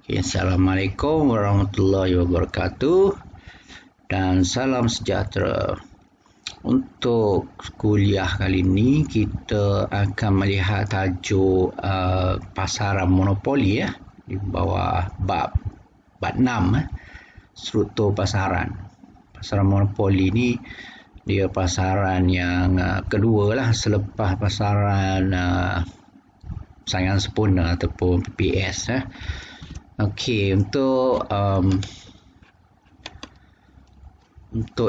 Assalamualaikum warahmatullahi wabarakatuh dan salam sejahtera. Untuk kuliah kali ini kita akan melihat tajuk pasaran monopoli di bawah bab 6 struktur pasaran. Pasaran monopoli ini dia pasaran yang kedua lah selepas pasaran saingan sempurna ataupun PPS. Okey, untuk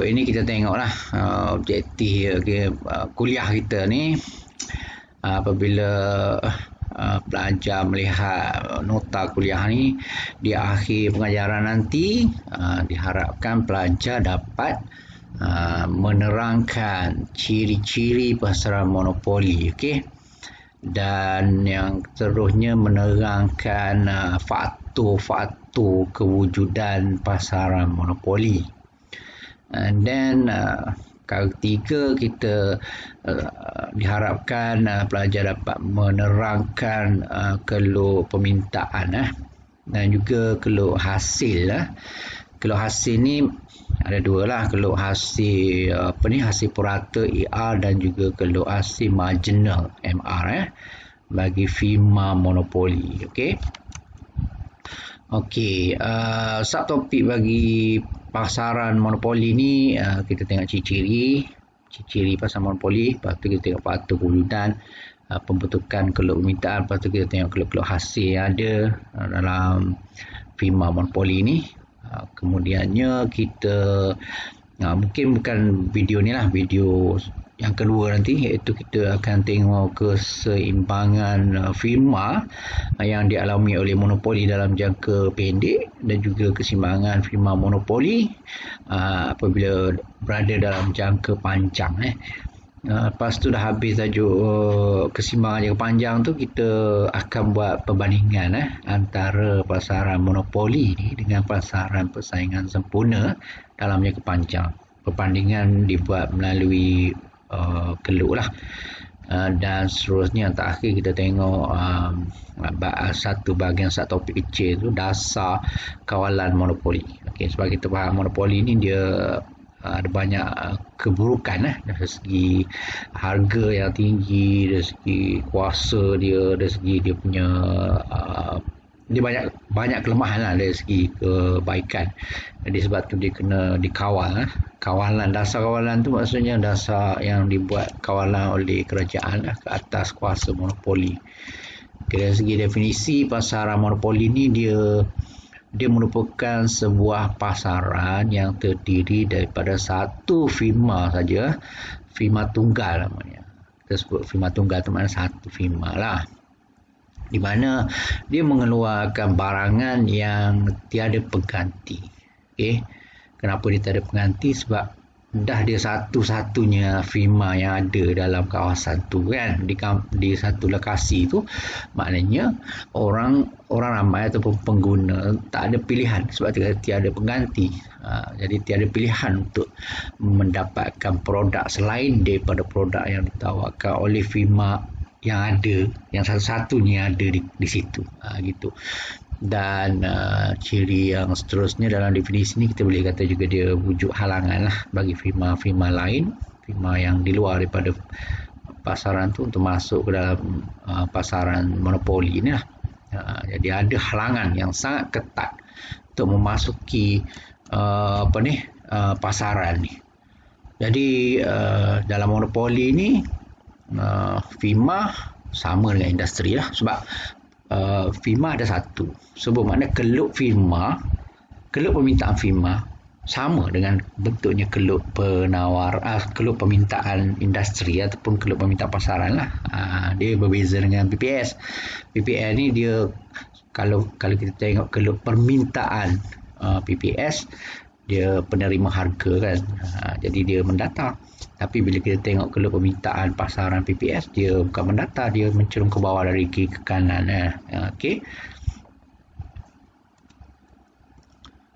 ini kita tengoklah objektif kuliah kita ni apabila pelajar melihat nota kuliah ni di akhir pengajaran nanti, diharapkan pelajar dapat menerangkan ciri-ciri pasaran monopoli, okey, dan yang seterusnya menerangkan faktor kewujudan pasaran monopoli. And then ketiga kita diharapkan pelajar dapat menerangkan keluk permintaan dan juga keluk hasil. Keluk hasil ni ada dua lah, keluk hasil hasil purata ER dan juga keluk hasil marginal MR bagi firma monopoli. Okey, subtopik bagi pasaran monopoli ni kita tengok ciri-ciri pasaran monopoli, lepas tu kita tengok faktor kewujudan, pembentukan keluk permintaan, lepas tu kita tengok keluk hasil yang ada dalam firma monopoli ni. Kemudiannya kita mungkin bukan video ni lah, video yang kedua nanti, iaitu kita akan tengok keseimbangan firma yang dialami oleh monopoli dalam jangka pendek dan juga keseimbangan firma monopoli apabila berada dalam jangka panjang. Lepas tu dah habis tajuk keseimbangan jangka panjang tu, kita akan buat perbandingan antara pasaran monopoli ni dengan pasaran persaingan sempurna dalam jangka panjang. Perbandingan dibuat melalui keluk lah, dan seterusnya yang terakhir kita tengok satu bahagian satu topik kecil tu, dasar kawalan monopoli. Okey, sebab kita faham monopoli ni dia ada banyak keburukan dari segi harga yang tinggi, dari segi kuasa dia, dari segi dia punya dia banyak kelemahan lah dari segi kebaikan. Jadi sebab tu dia kena dikawal. Kawalan, dasar kawalan tu maksudnya dasar yang dibuat kawalan oleh kerajaan ke atas kuasa monopoli. Dari segi definisi pasaran monopoli ni dia merupakan sebuah pasaran yang terdiri daripada satu firma saja, firma tunggal namanya. Kita sebut firma tunggal tu maknanya satu firma lah, di mana dia mengeluarkan barangan yang tiada pengganti. Okey, kenapa dia tiada pengganti? Sebab dah dia satu-satunya firma yang ada dalam kawasan tu kan, di satu lokasi tu, maknanya orang ramai ataupun pengguna tak ada pilihan sebab tiada pengganti. Jadi tiada pilihan untuk mendapatkan produk selain daripada produk yang ditawarkan oleh firma yang ada, yang satu-satunya ada di situ, gitu. Dan ciri yang seterusnya dalam definisi ini kita boleh kata juga dia wujud halangan lah bagi firma-firma lain, firma yang di luar daripada pasaran tu untuk masuk ke dalam pasaran monopoli ni lah. Jadi ada halangan yang sangat ketat untuk memasuki pasaran ni. Jadi dalam monopoli ni firma sama dengan industri lah, sebab firma ada satu. Sebab makna keluk permintaan firma sama dengan bentuknya keluk keluk permintaan industri ataupun keluk permintaan pasaran lah. Dia berbeza dengan PPS. PPS ni dia kalau kita tengok keluk permintaan PPS, dia penerima harga kan, jadi dia mendata. Tapi bila kita tengok keluk permintaan pasaran PPS, dia bukan mendata, dia mencerung ke bawah dari kiri ke kanan.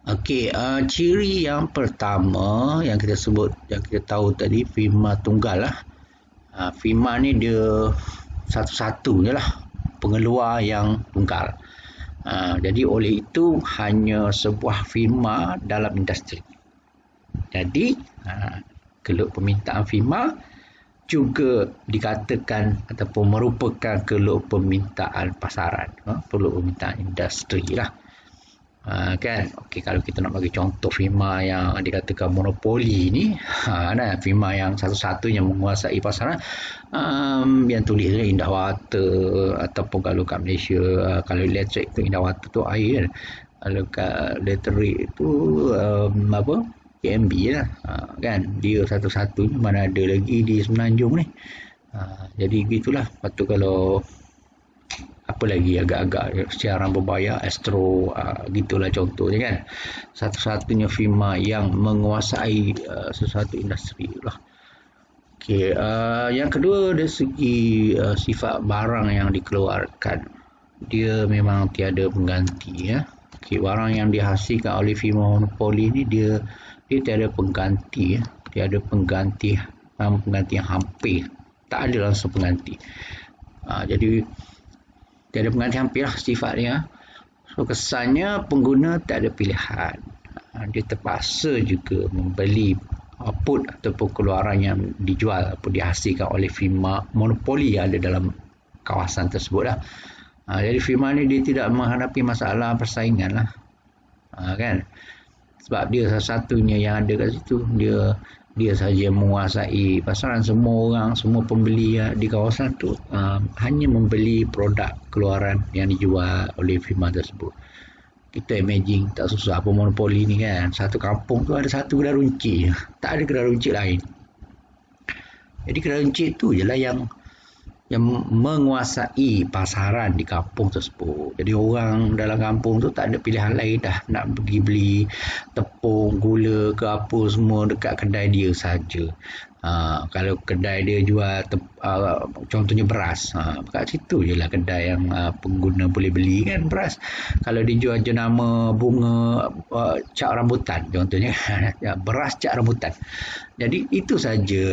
Okey, ciri yang pertama yang kita sebut, yang kita tahu tadi, firma tunggal lah. Firma ni dia satu-satunya lah pengeluar yang tunggal. Jadi oleh itu hanya sebuah firma dalam industri. Jadi keluk permintaan firma juga dikatakan ataupun merupakan keluk permintaan pasaran, keluk permintaan industri lah. Kan, okey, kalau kita nak bagi contoh firma yang dikatakan monopoli ni, firma yang satu-satunya menguasai pasaran, yang tulisnya Indah Water, ataupun kalau kat Malaysia, kalau elektrik tu Indah Water tu air kan, kalau kat elektrik tu TMB lah, kan, dia satu-satunya, mana ada lagi di Semenanjung ni. Jadi gitulah. Lepas tu kalau apa lagi agak-agak siaran berbayar, Astro, gitulah contohnya kan, satu-satunya firma yang menguasai sesuatu industri lah. Okey, yang kedua dari segi sifat barang yang dikeluarkan, dia memang tiada pengganti ya. Okey, barang yang dihasilkan oleh firma monopoli ni dia tiada pengganti ya, tiada pengganti yang hampir tak ada langsung pengganti. Jadi tiada pengganti hampir lah sifatnya. So kesannya pengguna tak ada pilihan. Dia terpaksa juga membeli output ataupun keluaran yang dijual atau dihasilkan oleh firma monopoli yang ada dalam kawasan tersebut lah. Jadi firma ni dia tidak menghadapi masalah persaingan lah. Kan? Sebab dia satu-satunya yang ada kat situ. Dia saja menguasai pasaran. Semua orang, semua pembeli di kawasan tu hanya membeli produk keluaran yang dijual oleh firma tersebut. Kita imagine tak susah apa monopoli ni kan. Satu kampung tu ada satu kedai runcit, tak ada kedai runcit lain. Jadi kedai runcit tu je lah yang menguasai pasaran di kampung tersebut. Jadi orang dalam kampung tu tak ada pilihan lain dah, nak pergi beli tepung, gula ke apa semua dekat kedai dia saja. Kalau kedai dia jual contohnya beras, kat situ je lah kedai yang pengguna boleh beli kan beras. Kalau dia jual jenama bunga cak rambutan contohnya, beras cak rambutan. Jadi itu saja,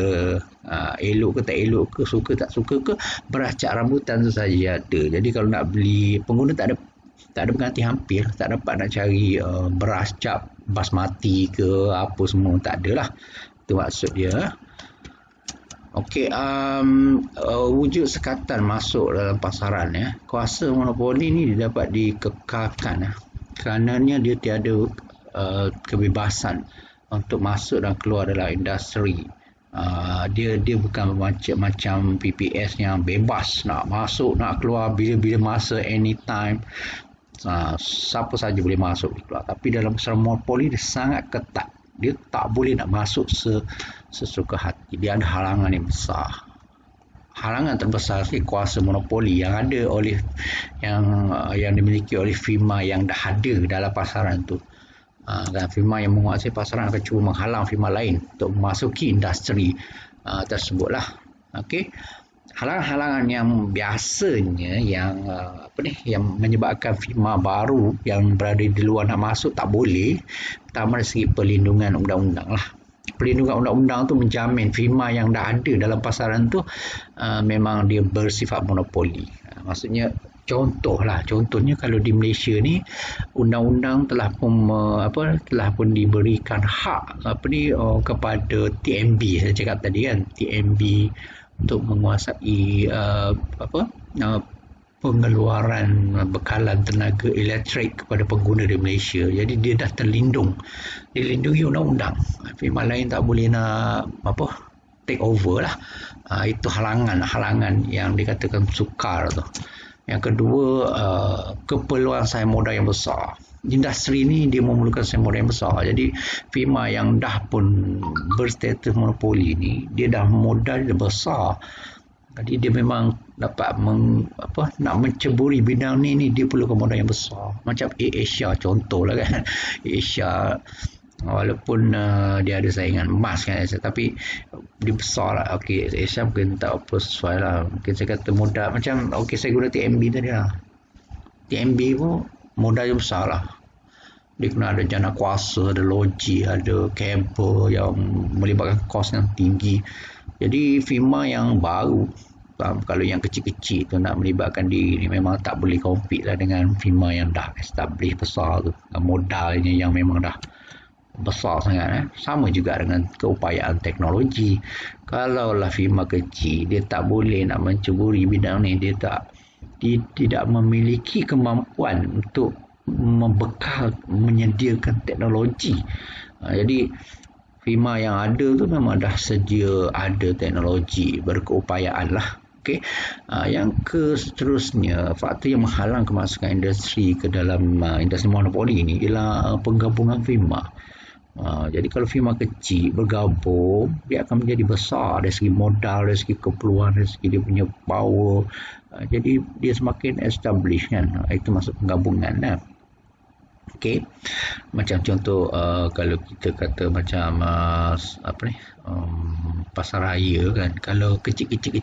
elok ke tak elok ke, suka tak suka ke, beras cak rambutan tu saja ada. Jadi kalau nak beli, pengguna tak ada pengganti hampir, tak dapat nak cari beras cak basmati ke apa semua, tak ada lah. Itu maksud dia. Okey, wujud sekatan masuk dalam pasaran ya. Kuasa monopoli ni dapat dikekalkan kerananya dia tiada kebebasan untuk masuk dan keluar dalam industri. Dia bukan macam PPS yang bebas nak masuk nak keluar bila-bila masa, anytime. Siapa saja boleh masuk keluar. Tapi dalam pasaran monopoli dia sangat ketat. Dia tak boleh nak masuk sesuka hati. Dia ada halangan yang besar. Halangan terbesar sekali kuasa monopoli yang ada oleh yang dimiliki oleh firma yang dah ada dalam pasaran tu. Dan firma yang menguasai pasaran akan cuba menghalang firma lain untuk memasuki industri tersebutlah. Okey. Halangan-halangan yang biasanya yang menyebabkan firma baru yang berada di luar nak masuk tak boleh. Pertama dari segi perlindungan undang-undang lah. Perlindungan undang-undang tu menjamin firma yang dah ada dalam pasaran tu memang dia bersifat monopoli. Maksudnya contohnya kalau di Malaysia ni undang-undang telah pun diberikan hak kepada TMB, saya cakap tadi kan, TMB untuk menguasai pengeluaran bekalan tenaga elektrik kepada pengguna di Malaysia. Jadi dia dah dilindungi undang-undang. Firma lain tak boleh nak take over lah. Itu halangan yang dikatakan sukar tu. Yang kedua, keperluan saiz modal yang besar. Industri ni dia memerlukan saiz modal yang besar. Jadi firma yang dah pun berstatus monopoli ni, dia dah modal dia besar. Jadi dia memang dapat nak menceburi bidang ni dia perlukan modal yang besar. Macam Asia contohlah kan. Asia walaupun dia ada saingan emas kan, tapi dia besar lah. Okey, Asia mungkin tak apa sesuai lah. Mungkin saya kata modal macam saya guna TMB tadi lah. TMB pun modal yang besar lah. Dia kena ada jana kuasa, ada logi, ada kabel yang melibatkan kos yang tinggi. Jadi firma yang baru Kalau yang kecil-kecil tu nak melibatkan diri ni memang tak boleh compete lah dengan firma yang dah establish besar tu. Modalnya yang memang dah besar sangat. Sama juga dengan keupayaan teknologi. Kalaulah firma kecil, dia tak boleh nak mencuburi bidang ni, dia tidak memiliki kemampuan untuk membekal, menyediakan teknologi. Jadi firma yang ada tu memang dah sedia ada teknologi, berkeupayaan lah. Okay. Yang seterusnya, faktor yang menghalang kemasukan industri ke dalam industri monopoli ini ialah penggabungan firma. Jadi kalau firma kecil bergabung, dia akan menjadi besar dari segi modal, dari segi keperluan, dari segi dia punya power. Jadi dia semakin establish kan. Itu masuk penggabungan lah. Okay. Macam contoh kalau kita kata macam pasar raya kan, kalau kecil-kecil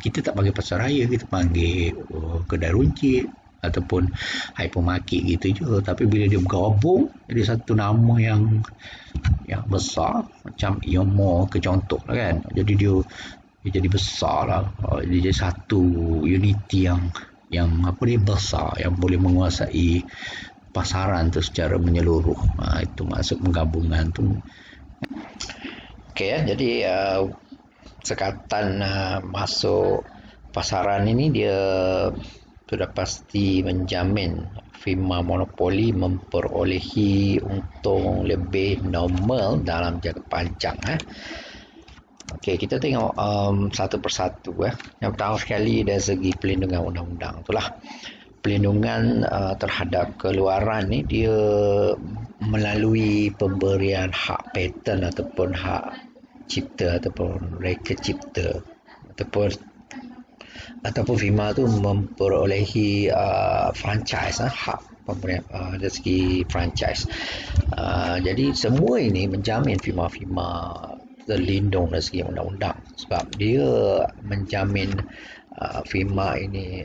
kita tak panggil pasar raya, kita panggil kedai runcit ataupun hypermarket gitu je. Tapi bila dia bergabung jadi satu nama yang besar, macam Ion ke contoh lah kan, jadi dia jadi besar lah. Dia jadi satu unity yang besar, yang boleh menguasai pasaran tu secara menyeluruh. Itu masuk penggabungan tu. Okey, jadi sekatan masuk pasaran ini dia sudah pasti menjamin firma monopoli memperolehi untung lebih normal dalam jangka panjang. Okey, kita tengok satu persatu. Yang pertama sekali dari segi pelindungan undang-undang itulah. Pelindungan terhadap keluaran ni dia melalui pemberian hak paten ataupun hak cipta ataupun reka cipta ataupun firma tu memperolehi franchise, hak pemberian dari segi franchise. Jadi semua ini menjamin firma-firma terlindung dari segi undang-undang sebab dia menjamin firma ini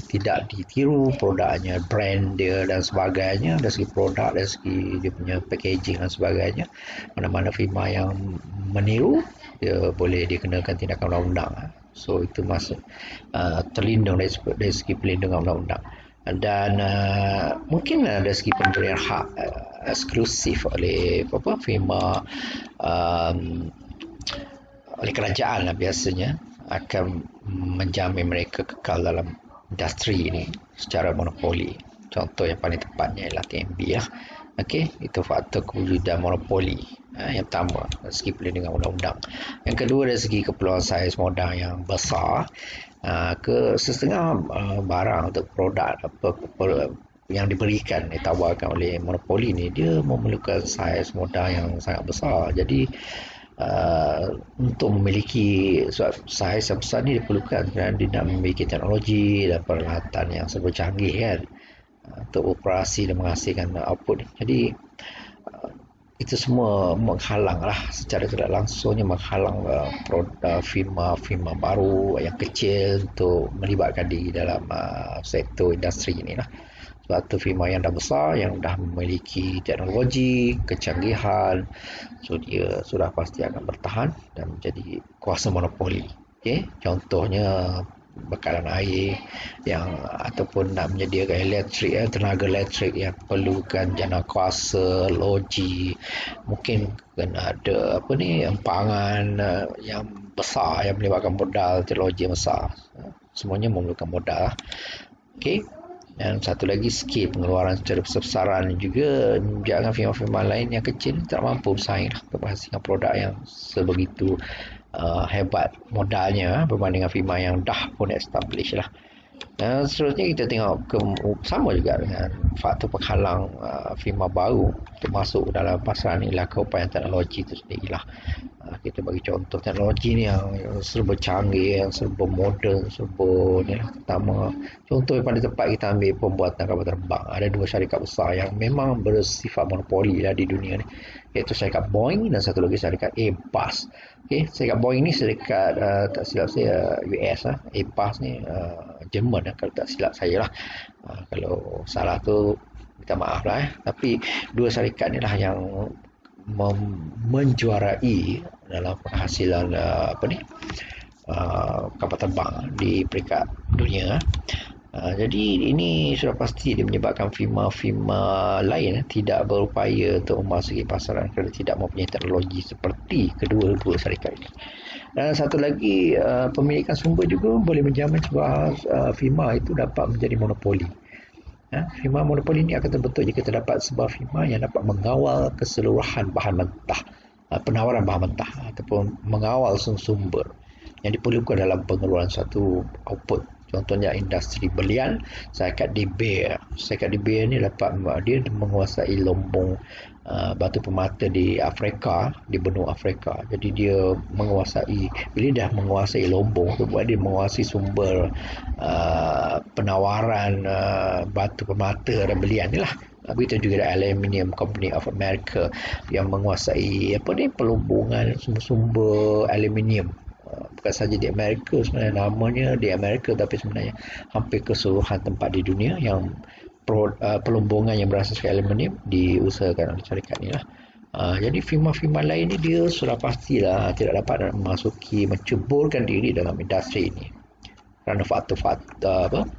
tidak ditiru produknya, brand dia dan sebagainya, dari segi produk, dari segi dia punya packaging dan sebagainya. Mana-mana firma yang meniru dia boleh dikenakan tindakan undang-undang. So itu masuk terlindung dari segi pelindungan undang-undang. Dan mungkin dari segi pemberian hak eksklusif oleh firma oleh kerajaan lah biasanya akan menjamin mereka kekal dalam industri ini secara monopoli. Contoh yang paling tepatnya ialah TMB lah. Okey, itu faktor kewujudan monopoli. Yang pertama dari segi pelindungan undang-undang. Yang kedua dari segi keperluan saiz modal yang besar. Ke setengah barang atau produk yang ditawarkan oleh monopoli ni, dia memerlukan saiz modal yang sangat besar. Jadi untuk memiliki saiz yang besar ni diperlukan kerana dia nak memiliki teknologi dan peralatan yang serba canggih kan, untuk operasi dan menghasilkan output. Jadi itu semua menghalang lah, secara tidak langsungnya menghalang firma-firma baru yang kecil untuk melibatkan diri dalam sektor industri ini lah. Sebab tu firma yang dah besar, yang dah memiliki teknologi, kecanggihan, so dia sudah pasti akan bertahan dan menjadi kuasa monopoli. Okay? Contohnya bekalan air yang ataupun nak menyediakan tenaga elektrik yang perlukan jana kuasa, logi, mungkin kena ada empangan yang besar yang melibatkan modal teknologi yang besar. Semuanya memerlukan modal. Okey. Dan satu lagi, skil pengeluaran secara besar-besaran juga. Jangan firma-firma lain yang kecil tak mampu bersaing untuk menghasilkan produk yang sebegitu hebat modalnya berbanding dengan firma yang dah pun established lah. Dan seterusnya kita tengok sama juga dengan faktor penghalang firma baru untuk masuk dalam pasaran ni lah keupayaan teknologi itu sendiri lah. Kita bagi contoh teknologi ni yang serba canggih, yang serba moden, serba ni lah. Pertama, contoh yang paling tepat kita ambil pembuatan kapal terbang. Ada dua syarikat besar yang memang bersifat monopoli lah di dunia ni, iaitu syarikat Boeing dan satu lagi syarikat Airbus. Okay, syarikat Boeing ni syarikat tak silap saya US lah. Airbus ni Jerman kalau tak silap saya lah. Kalau salah tu minta maaf lah. Tapi dua syarikat ni lah yang menjuarai dalam penghasilan kapal terbang di peringkat dunia. Jadi ini sudah pasti dia menyebabkan firma-firma lain tidak berupaya untuk memasuki pasaran kerana tidak mempunyai teknologi seperti kedua-dua syarikat ini. Dan satu lagi, pemilikan sumber juga boleh menjamin sebuah firma itu dapat menjadi monopoli. Firma monopoli ini akan terbentuk jika terdapat sebuah firma yang dapat mengawal keseluruhan bahan mentah, penawaran bahan mentah ataupun mengawal sumber yang diperlukan dalam pengeluaran suatu output. Contohnya industri belian, syarikat De Beer. Syarikat De Beer ni dapat dia menguasai lombong batu permata di Afrika, di benua Afrika. Jadi dia menguasai, bila dah menguasai lombong tu, dia menguasai sumber penawaran batu permata dan belian ni lah. Begitu juga ada Aluminium Company of America yang menguasai pelombongan sumber aluminium. Bukan saja di Amerika, sebenarnya namanya di Amerika, tapi sebenarnya hampir keseluruhan tempat di dunia yang pelombongan yang berasaskan aluminium diusahakan oleh syarikat ni lah. Jadi firma-firma lain ni dia sudah pastilah tidak dapat menceburkan diri dalam industri ini kerana faktor-faktor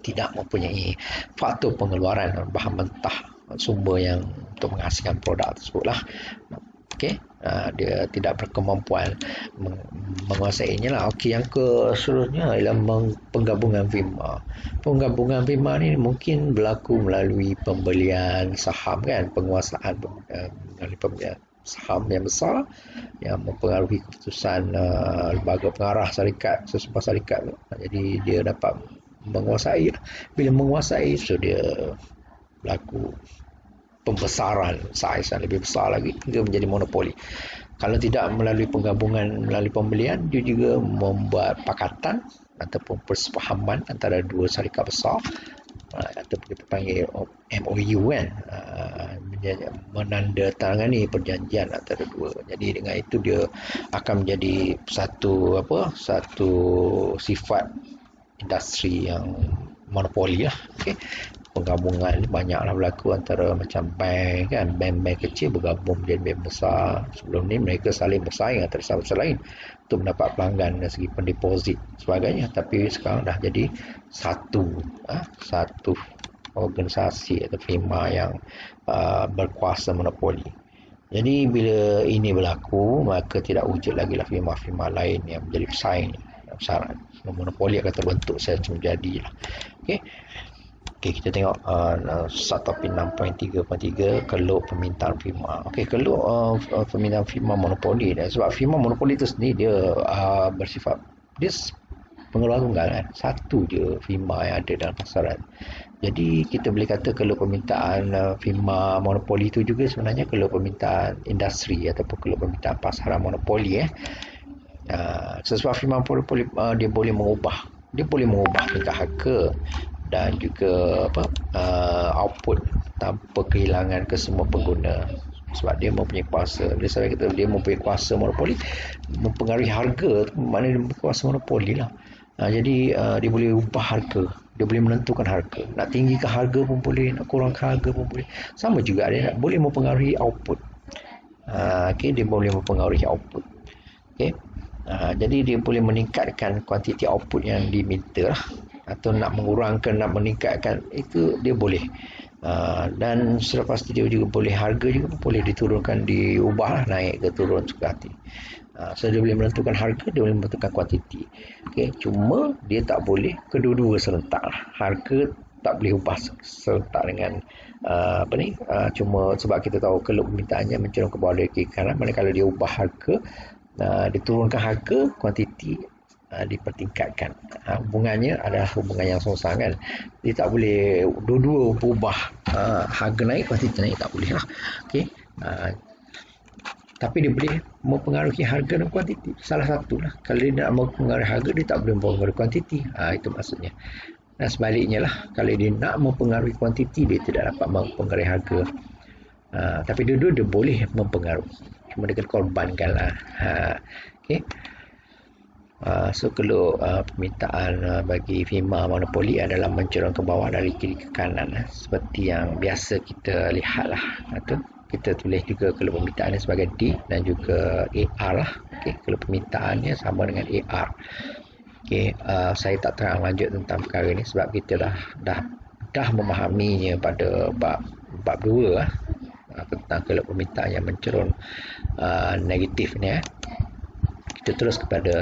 tidak mempunyai faktor pengeluaran bahan mentah sumber yang untuk menghasilkan produk tersebut lah. Dia tidak berkemampuan menguasainya lah. Yang seterusnya ialah penggabungan firma. Penggabungan firma ni mungkin berlaku melalui pembelian saham, kan, penguasaan melalui pembelian saham yang besar yang mempengaruhi keputusan lembaga pengarah syarikat, sesebuah syarikat. Jadi dia dapat menguasai. Bila menguasai, so dia berlaku pembesaran saiz yang lebih besar lagi hingga menjadi monopoli. Kalau tidak melalui penggabungan, melalui pembelian, dia juga membuat pakatan ataupun persefahaman antara dua syarikat besar, ataupun kita panggil MOU, kan, menandatangani perjanjian antara dua. Jadi dengan itu dia akan menjadi satu sifat industri yang monopoli lah. Penggabungan banyaklah berlaku antara macam bank, kan, bank-bank kecil bergabung menjadi bank besar. Sebelum ni mereka saling bersaing antara satu sama lain untuk mendapat pelanggan dari segi pendeposit sebagainya, tapi sekarang dah jadi satu organisasi atau firma yang berkuasa monopoli. Jadi bila ini berlaku, maka tidak wujud lagi lah firma-firma lain yang menjadi pesaing. Syarat monopoli akan terbentuk secara menjadi lah. Kita tengok subtopik 6.3.3, keluk permintaan firma. Keluk permintaan firma monopoli. Sebab firma monopoli itu sendiri dia bersifat dia pengeluar tunggal, kan. Satu je firma yang ada dalam pasaran. Jadi kita boleh kata keluk permintaan firma monopoli itu juga sebenarnya keluk permintaan industri ataupun keluk permintaan pasaran monopoli. Sesuatu firma monopoli dia boleh mengubah tingkah harga dan juga output tanpa kehilangan ke semua pengguna, sebab dia mempunyai kuasa. Bila saya kata dia mempunyai kuasa monopoli, mempengaruhi harga, maknanya dia mempunyai kuasa monopoli lah. Jadi dia boleh ubah harga, dia boleh menentukan harga, nak tinggikan harga pun boleh, nak kurangkan harga pun boleh. Sama juga dia boleh mempengaruhi output. Dia boleh mempengaruhi output. Jadi dia boleh meningkatkan kuantiti output yang diminta lah, atau nak mengurangkan, nak meningkatkan, itu dia boleh. Dan selepas itu dia juga boleh, harga juga boleh diturunkan, diubah lah, naik ke turun suka hati. So dia boleh menentukan harga, dia boleh menentukan kuantiti. Cuma dia tak boleh kedua-dua serentak lah. Harga tak boleh ubah serentak dengan cuma sebab kita tahu keluk permintaannya mencerung ke bawah dari kiri kanan. Manakala dia ubah harga, diturunkan harga, kuantiti dipertingkatkan. Hubungannya adalah hubungan yang sungsang, kan. Dia tak boleh dua-dua berubah, harga naik, kuantiti naik, tak boleh lah. Tapi dia boleh mempengaruhi harga dan kuantiti, salah satu lah. Kalau dia nak mempengaruhi harga, dia tak boleh mempengaruhi kuantiti. Itu maksudnya. Dan sebaliknya lah, kalau dia nak mempengaruhi kuantiti, dia tidak dapat mempengaruhi harga. Tapi dua-dua dia boleh mempengaruhi, cuma dia kena korbankan lah. So kalau permintaan bagi firma monopoli adalah mencerong ke bawah dari kiri ke kanan, seperti yang biasa kita lihat lah. kita tulis juga kalau permintaannya sebagai D dan juga AR lah. Okey, kalau permintaannya sama dengan AR. Okey, saya tak terang lanjut tentang perkara ini sebab kita dah memahaminya pada bab 2 lah, tentang kalau permintaan yang mencerun negatif ni. Kita terus kepada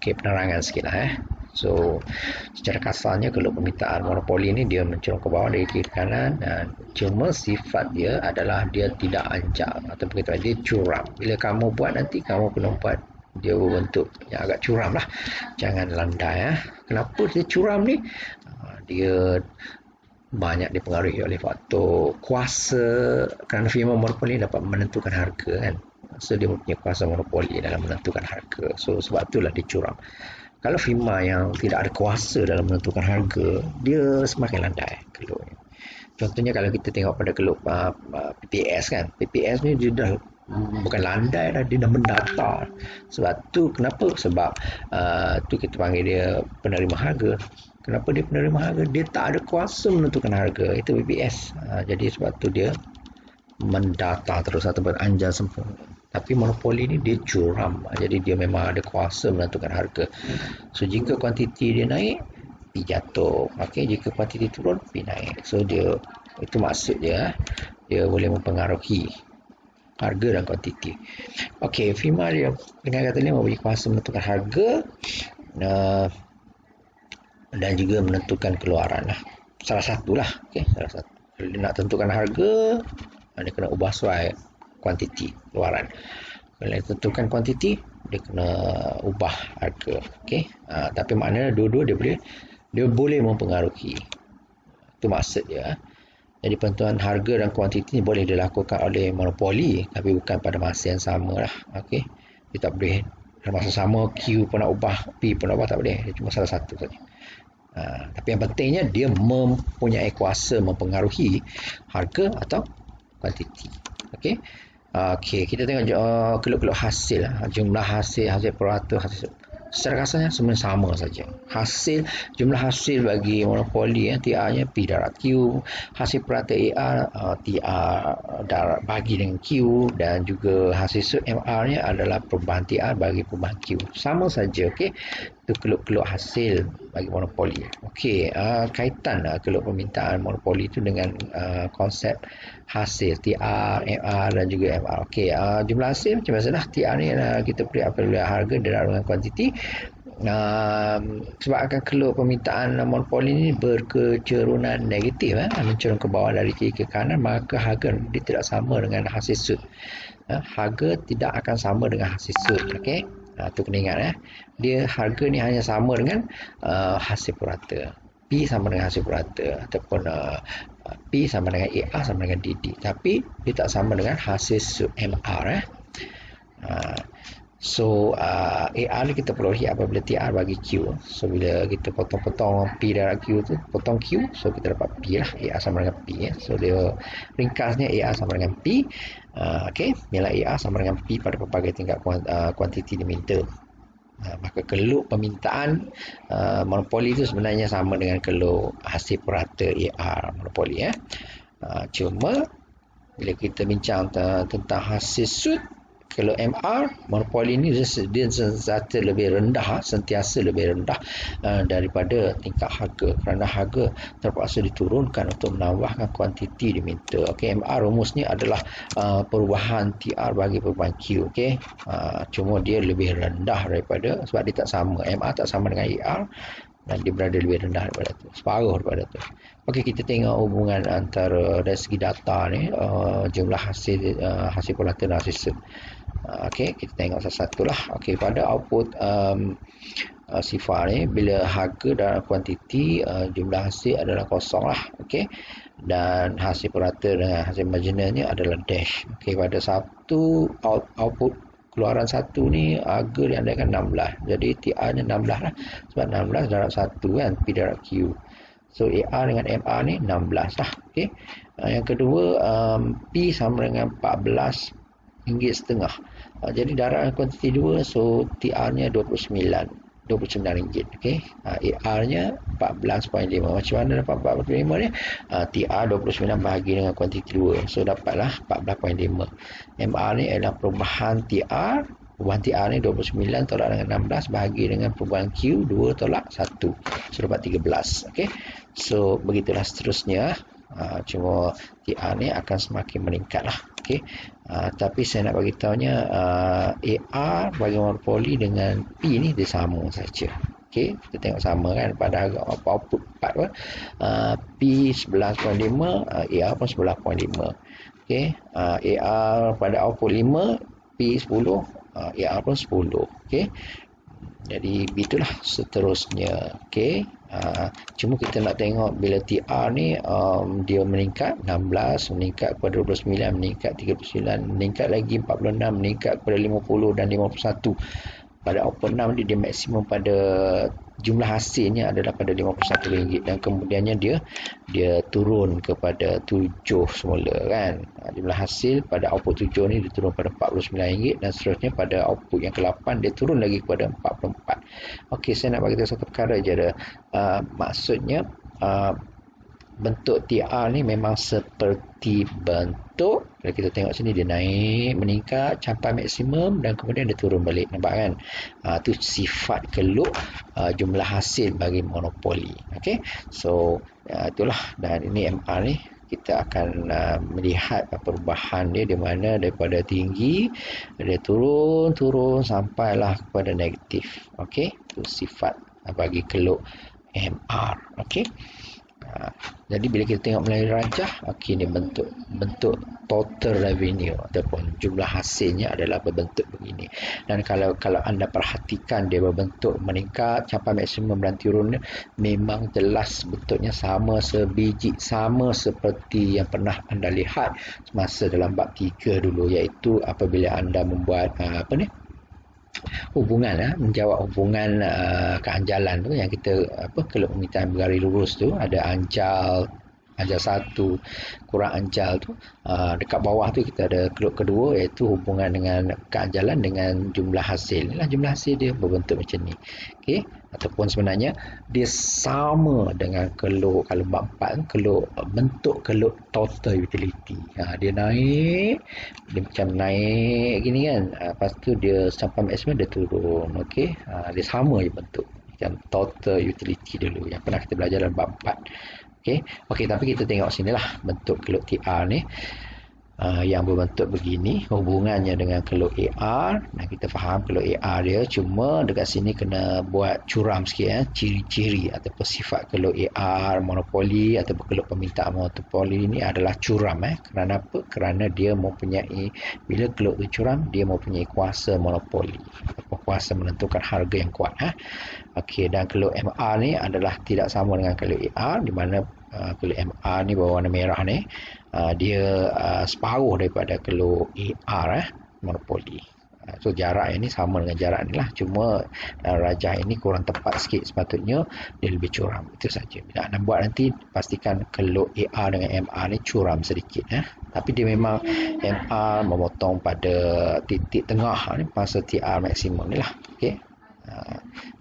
penerangan sikit lah. So secara kasarnya kalau permintaan monopoli ni dia mencorong ke bawah dari kiri ke kanan, dan cuma sifat dia adalah dia tidak anjak atau begitu, dia curam. Bila kamu buat nanti kamu kena buat dia berbentuk yang agak curam lah, jangan landai. Kenapa dia curam ni? Dia banyak dipengaruhi oleh faktor kuasa, kerana firma monopoli dapat menentukan harga kan. So dia mempunyai kuasa monopoli dalam menentukan harga. So sebab itulah dia curam. Kalau firma yang tidak ada kuasa dalam menentukan harga, dia semakin landai keluknya. Contohnya kalau kita tengok pada keluk PPS kan. PPS ni dia dah bukan landai dah, dia dah mendata. Sebab tu kenapa? Sebab tu kita panggil dia penerima harga. Kenapa dia penerima harga? Dia tak ada kuasa menentukan harga. Itu PPS. Jadi sebab tu dia mendata terus atau beranjal sempurna. Tapi monopoli ni dia curam, jadi dia memang ada kuasa menentukan harga. So jika kuantiti dia naik, P jatuh. Okey, jika kuantiti turun, P naik. So dia, itu maksud dia boleh mempengaruhi harga dan kuantiti. Okey, firma dia dengan kata lain mempunyai kuasa menentukan harga dan juga menentukan keluaran lah. Salah satulah. Okey, salah satu. Kalau dia nak tentukan harga, dia kena ubah sesuai kuantiti keluaran. Kalau dia tentukan kuantiti, dia kena ubah harga. Okey, tapi maknanya dua-dua dia boleh mempengaruhi. Itu maksud dia. Jadi penentuan harga dan kuantiti ni boleh dilakukan oleh monopoli, tapi bukan pada masa yang sama lah. Okey, dia tak boleh pada masa sama Q pun nak ubah, P pun nak ubah, tak boleh. Dia cuma salah satu saja. Tapi yang pentingnya dia mempunyai kuasa mempengaruhi harga atau kuantiti. Okey. Okey, kita tengok keluk-keluk hasil. Jumlah hasil purata, hasil secara kasarnya semua sama saja. Jumlah hasil bagi monopoli TR-nya P darat Q, hasil purata AR TR darat bagi dengan Q, dan juga hasil sud MR-nya adalah perubahan TR bagi perubahan Q. Sama saja. Okey, itu keluk-keluk hasil bagi monopoli. Okey, kaitan keluk permintaan monopoli itu dengan konsep hasil TR, MR dan juga MR. Okey, jumlah hasil macam biasalah, TR ni kita beri apabila harga didarab dengan kuantiti. Sebab akan keluk permintaan monopoli ini berkecerunan negatif, mencerun ke bawah dari kiri ke kanan, maka harga dia tidak sama dengan hasil sud. Harga tidak akan sama dengan hasil sud. Okey, tu kena ingat. Dia harga ni hanya sama dengan hasil purata. P sama dengan hasil purata, ataupun P sama dengan AR sama dengan DD, tapi dia tak sama dengan hasil sud MR. So AR ni kita perolehi apabila TR bagi Q. So bila kita potong-potong P darat Q tu, potong Q, so kita dapat P lah. AR sama dengan P. So dia ringkasnya AR sama dengan P. Okey, nilai AR sama dengan P pada pelbagai tingkat kuantiti diminta. Maka keluk permintaan monopoli itu sebenarnya sama dengan keluk hasil purata AR monopoli. Cuma bila kita bincang tentang hasil sud, kalau MR monopoli ini dia sentiasa lebih rendah daripada tingkat harga, kerana harga terpaksa diturunkan untuk menambahkan kuantiti diminta. Okey, MR rumusnya adalah perubahan TR bagi perubahan Q. Okey, cuma dia lebih rendah daripada, sebab dia tak sama, MR tak sama dengan AR, dan dia berada lebih rendah daripada tu, separuh daripada tu. Okey, kita tengok hubungan antara dari segi data ni, jumlah hasil purata dan hasil sud. Okey, kita tengok satu-satu lah. Okey, pada output sifar ni, bila harga dan kuantiti, jumlah hasil adalah kosong lah. Okey, dan hasil purata dengan hasil marginalnya adalah dash. Okey, pada satu output keluaran satu ni harga diandaikan 16, jadi TR nya 16 lah, sebab 16 darat 1 kan, P darat Q. So AR dengan MR ni 16 lah. Okey, yang kedua P sama dengan 14 RM1.5. Jadi darat kuantiti 2, so TR nya 29. RM29. Okey. AR-nya 14.5. Macam mana dapat 14.5 ni? TR 29 bahagi dengan kuantiti 2. So dapatlah 14.5. MR ni adalah perubahan TR. Perubahan TR ni 29 tolak dengan 16 bahagi dengan perubahan Q 2 tolak 1. So dapat 13. Okey. So begitulah seterusnya. Cuma TR ni akan semakin meningkat lah. Okay. Tapi saya nak bagi tahunya AR bagi monopoli dengan P ni dia sama saja. Okay. Kita tengok sama kan pada output 4 pun. P 11.5, AR pun 11.5. Okay. AR pada output 5, P 10, AR pun 10. Okay. Jadi itulah seterusnya. Okay. Cuma kita nak tengok bila TR ni dia meningkat 16, meningkat kepada 29, meningkat 39, meningkat lagi 46, meningkat kepada 50 dan 51. Pada output 6 dia maksimum pada jumlah hasilnya adalah pada RM51 dan kemudiannya dia turun kepada 7 semula kan. Jumlah hasil pada output 7 ni dia turun pada RM49 dan seterusnya pada output yang ke-8 dia turun lagi kepada 44. Okey, saya nak bagi tahu satu perkara je ada. Maksudnya bentuk TR ni memang seperti bentuk, kalau kita tengok sini dia naik, meningkat, capai maksimum dan kemudian dia turun balik. Nampak kan? Itu sifat keluk jumlah hasil bagi monopoli. Okay? So, itulah. Dan ini MR ni kita akan melihat perubahan dia di mana daripada tinggi dia turun sampailah kepada negatif. Okey, itu sifat bagi keluk MR. Okey. Jadi bila kita tengok melalui rajah, okey, ni bentuk total revenue ataupun jumlah hasilnya adalah berbentuk begini. Dan kalau anda perhatikan dia berbentuk meningkat capai maksimum dan turun, memang jelas bentuknya sama sebiji, sama seperti yang pernah anda lihat semasa dalam bab 3 dulu, iaitu apabila anda membuat hubungan, menjawab hubungan keanjalan tu yang kita kalau permintaan bergaris lurus tu ada anjal 1 kurang anjal tu, dekat bawah tu kita ada keluk kedua iaitu hubungan dengan keanjalan dengan jumlah hasil. Inilah jumlah hasil dia berbentuk macam ni. Okey, ataupun sebenarnya dia sama dengan keluk kalau bab 4 keluk bentuk keluk total utility. Dia naik, dia macam naik gini kan. Lepas tu dia sampai maksimum dia turun. Okey, dia sama je bentuk macam total utility dulu yang pernah kita belajar dalam bab 4. Okey, tapi kita tengok sinilah bentuk keluk TR ni. Yang berbentuk begini hubungannya dengan keluk AR. Nah, kita faham keluk AR dia, cuma dekat sini kena buat curam sikit ciri-ciri ataupun sifat keluk AR monopoli ataupun keluk permintaan monopoli ini adalah curam. Kerana apa? Kerana dia mempunyai, bila keluk tu curam, dia mempunyai kuasa monopoli ataupun kuasa menentukan harga yang kuat. Okey, dan keluk MR ni adalah tidak sama dengan keluk AR, di mana keluk MR ni berwarna merah ni dia separuh daripada keluk AR monopoli. So jarak ini sama dengan jarak ni lah, cuma rajah ini kurang tepat sikit, sepatutnya dia lebih curam. Itu saja. Bila anda buat nanti pastikan keluk AR dengan MR ni curam sedikit. Tapi dia memang MR memotong pada titik tengah ni masa TR maksimum ni lah.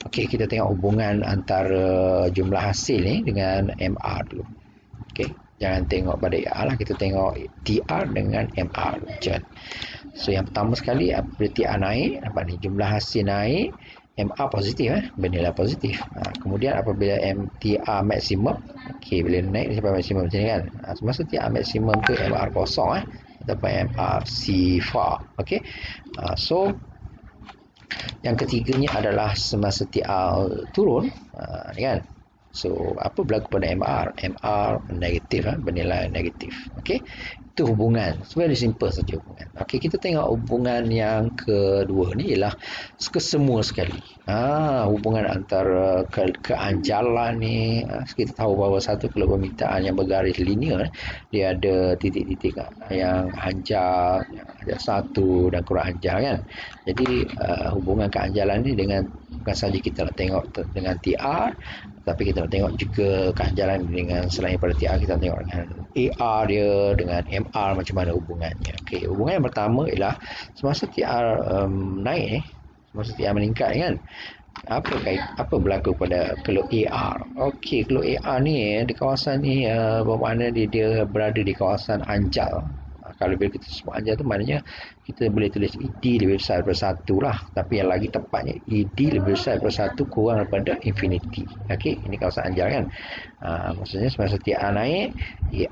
Okey, kita tengok hubungan antara jumlah hasil ni dengan MR dulu. Okey, jangan tengok pada AR lah, kita tengok TR dengan MR. So yang pertama sekali apabila TR naik, nampak ni jumlah hasil naik, MR positif, bernilai positif. Kemudian apabila TR maksimum, okey, bila naik sampai maksimum macam ni kan. Semasa TR maksimum tu MR kosong ataupun MR sifar. Okey. So yang ketiganya adalah semasa TR turun, ni kan. So apa berlaku pada MR? MR negatif, bernilai negatif. Okey. Itu hubungan. Very simple saja hubungan. Okey, kita tengok hubungan yang kedua ni ialah kesemua sekali. Hubungan antara keanjalan ni, kita tahu bahawa satu kalau permintaan yang bergaris linear, dia ada titik-titik yang anjal, ada satu dan kurang anjal kan. Jadi hubungan keanjalan ni dengan bukan saja kita nak tengok dengan TR, tapi kita nak tengok juga keanjalan dengan selain pada TR, kita tengok dengan AR dia, dengan MR macam mana hubungannya. Okey, hubungan yang pertama ialah semasa TR naik, semasa TR meningkat kan, Apa berlaku pada keluk AR? Okey, keluk AR ni di kawasan ni bermakna dia berada di kawasan anjal. Kalau bila kita sebut anjal tu maknanya kita boleh tulis ED lebih besar daripada 1 lah. Tapi yang lagi tepatnya ED lebih besar daripada 1 kurang daripada infinity. Okey, ini kawasan anjal kan. Maksudnya semasa TR naik,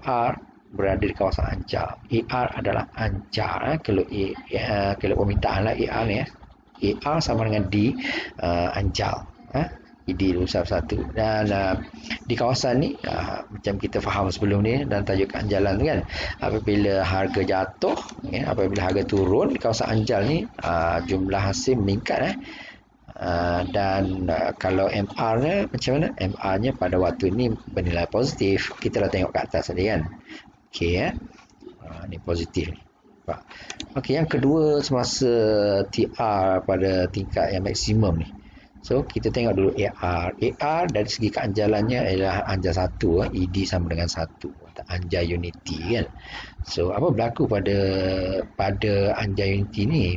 AR berada di kawasan anjal. AR adalah anjal. Keluk permintaan lah AR ni AR sama dengan D anjal ID besar satu dan di kawasan ni macam kita faham sebelum ni dan tajuk anjalan tu kan, apabila harga jatuh apabila harga turun di kawasan anjal ni jumlah hasil meningkat dan kalau MR nya macam mana, MR nya pada waktu ni bernilai positif. Kita dah tengok kat atas tadi kan. Okey ni positif ni. Okey, yang kedua semasa TR pada tingkat yang maksimum ni. So, kita tengok dulu AR. AR dari segi keanjalannya adalah anjal 1, ED sama dengan 1. Anjal unity kan. So, apa berlaku pada anjal unity ni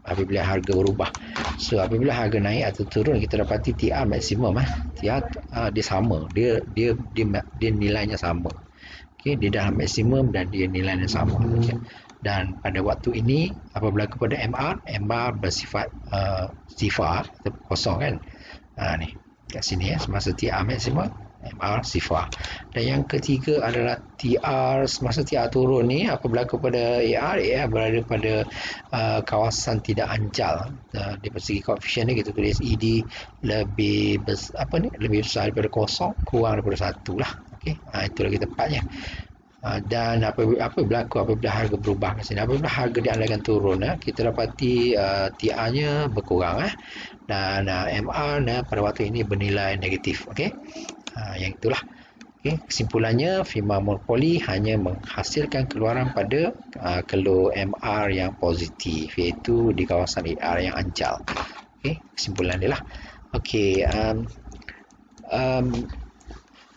apabila harga berubah. So, apabila harga naik atau turun, kita dapati TR maksimum TR dia sama. Dia nilainya sama. Okey, dia dalam maksimum dan dia nilainya sama. Okay. Dan pada waktu ini apa berlaku pada MR? MR bersifat sifar atau kosong kan. Ni kat sini semasa TR maksimum MR sifar. Dan yang ketiga adalah TR semasa TR turun ni apa berlaku pada AR? AR berada pada kawasan tidak anjal. Di segi koefisien ni kita tulis ED lebih besar daripada kosong kurang daripada 1 lah. Okey, itu lagi tepatnya. Dan apa berlaku apabila harga berubah kat sini? Apabila harga diandalkan turun kita dapati TR-nya berkurang dan MR pada waktu ini bernilai negatif. Okey. Yang itulah. Okey, kesimpulannya firma monopoli hanya menghasilkan keluaran pada keluk MR yang positif iaitu di kawasan AR yang anjal. Okey, kesimpulan dia lah. Okey,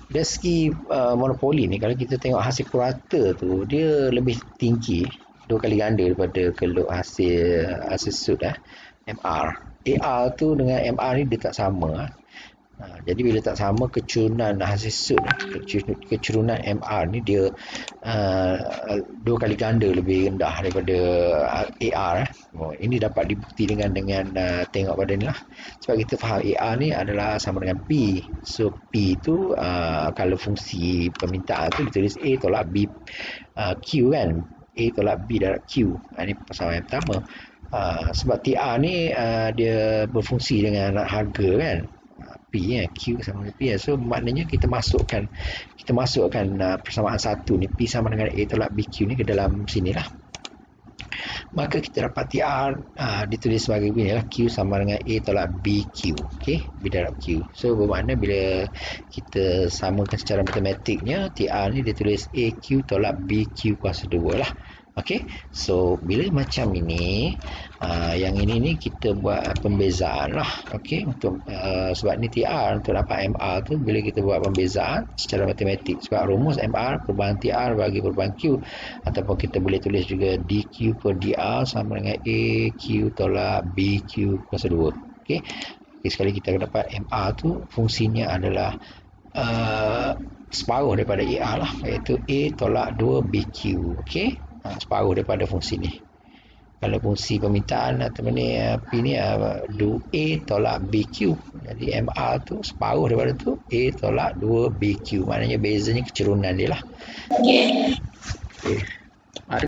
dari segi monopoli ni kalau kita tengok hasil purata tu dia lebih tinggi 2 kali ganda daripada keluk hasil sud MR. AR tu dengan MR ni dia tak sama. Jadi bila tak sama kecurunan hasil sud kecurunan MR ni dia 2 kali ganda lebih rendah daripada AR. Ini dapat dibukti dengan tengok pada ni lah. Sebab kita faham AR ni adalah sama dengan P. So P tu kalau fungsi permintaan tu ditulis A tolak B Q kan. A tolak B darab Q. Ini persamaan yang pertama. Sebab TR ni dia berfungsi dengan harga kan. P Q sama dengan P so maknanya kita masukkan persamaan satu ni P sama dengan A tolak BQ ni ke dalam sini lah, maka kita dapat TR ditulis sebagai begini lah, Q sama dengan A tolak BQ. Okey, B darab Q. So bermakna bila kita samakan secara matematiknya TR ni ditulis AQ tolak BQ kuasa 2 lah. Okey, so bila macam ini yang ini ni kita buat pembezaan lah. Okey, untuk sebab ni TR untuk dapat MR tu bila kita buat pembezaan secara matematik, sebab rumus MR perubahan TR bagi perubahan Q, ataupun kita boleh tulis juga DQ per DR sama dengan AQ tolak BQ kuasa 2. Okey, sekali kita dapat MR tu fungsinya adalah separuh daripada AR lah, iaitu A tolak 2 BQ. Okey, separuh daripada fungsi ni. Kalau fungsi permintaan atau P ni A tolak BQ, jadi MR tu separuh daripada tu A tolak 2 BQ, maknanya bezanya kecurunan dia lah. Okey.